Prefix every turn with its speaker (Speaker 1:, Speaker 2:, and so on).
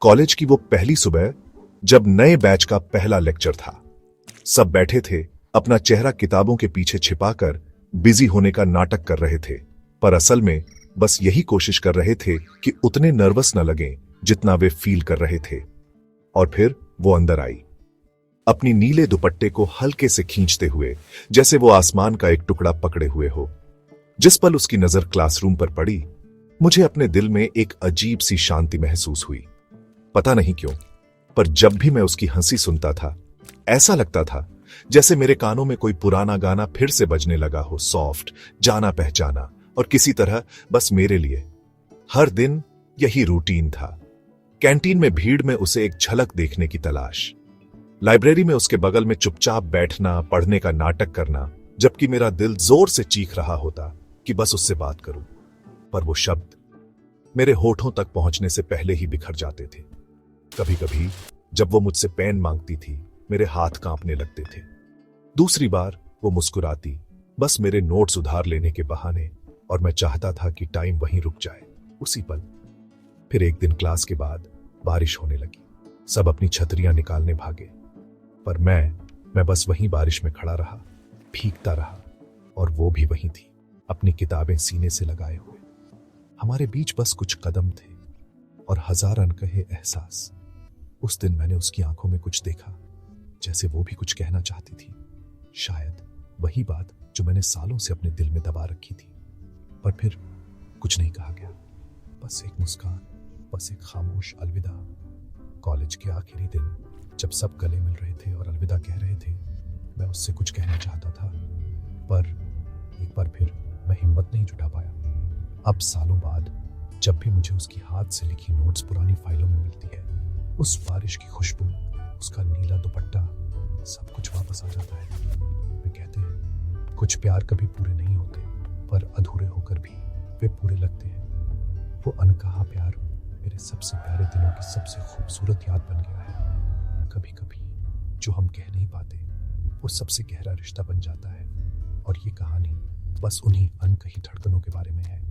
Speaker 1: College की वो पहली सुबह, जब नए बैच का पहला लेक्चर था। सब बैठे थे, अपना चेहरा किताबों के पीछे छिपाकर बिजी होने का नाटक कर रहे थे, पर असल में बस यही कोशिश कर रहे थे कि उतने नर्वस न लगें जितना वे फील कर रहे थे। और फिर वो अंदर आई, अपनी नीले दुपट्टे को हल्के से खींचते हुए, जैसे वो आसमान का एक टुकड़ा पकड़े हुए हो। जिस पल उसकी नजर क्लासरूम पर पड़ी, मुझे अपने दिल में एक अजीब सी शांति महसूस हुई। पता नहीं क्यों, पर जब भी मैं उसकी हंसी सुनता था, ऐसा लगता था जैसे मेरे कानों में कोई पुराना गाना फिर से बजने लगा हो, सॉफ्ट, जाना पहचाना, और किसी तरह बस मेरे लिए। हर दिन यही रूटीन था। कैंटीन में भीड़ में उसे एक झलक देखने की तलाश, लाइब्रेरी में उसके बगल में चुपचाप बैठना, पढ़ने का नाटक करना, जबकि मेरा दिल जोर से चीख रहा होता कि बस उससे बात करूं। पर वो शब्द मेरे होठों तक पहुंचने से पहले ही बिखर जाते थे। कभी कभी जब वो मुझसे पेन मांगती थी, मेरे हाथ कांपने लगते थे। दूसरी बार वो मुस्कुराती, बस मेरे नोट्स उधार लेने के बहाने, और मैं चाहता था कि टाइम वहीं रुक जाए, उसी पल। फिर एक दिन क्लास के बाद बारिश होने लगी। सब अपनी छतरियां निकालने भागे, पर मैं बस वहीं बारिश में खड़ा रहा, भीगता रहा। और वो भी वहीं थी, अपनी किताबें सीने से लगाए हुए। हमारे बीच बस कुछ कदम थे और हजार अनकहे एहसास। उस दिन मैंने उसकी आंखों में कुछ देखा, जैसे वो भी कुछ कहना चाहती थी। शायद वही बात जो मैंने सालों से अपने दिल में दबा रखी थी। पर फिर कुछ नहीं कहा गया, बस एक मुस्कान, बस एक खामोश अलविदा। कॉलेज के आखिरी दिन, जब सब गले मिल रहे थे और अलविदा कह रहे थे, मैं उससे कुछ कहना चाहता था, पर एक बार फिर मैं हिम्मत नहीं जुटा पाया। अब सालों बाद जब भी मुझे उसकी हाथ से लिखी नोट्स पुरानी फाइलों में मिलती है, उस बारिश की खुशबू, उसका नीला दुपट्टा, सब कुछ वापस आ जाता है। वे कहते हैं कुछ प्यार कभी पूरे नहीं होते, पर अधूरे होकर भी वे पूरे लगते हैं। वो अनकहा प्यार मेरे सबसे प्यारे दिनों की सबसे खूबसूरत याद बन गया है। कभी कभी जो हम कह नहीं पाते, वो सबसे गहरा रिश्ता बन जाता है। और ये कहानी बस उन्हीं अनकही धड़कनों के बारे में है।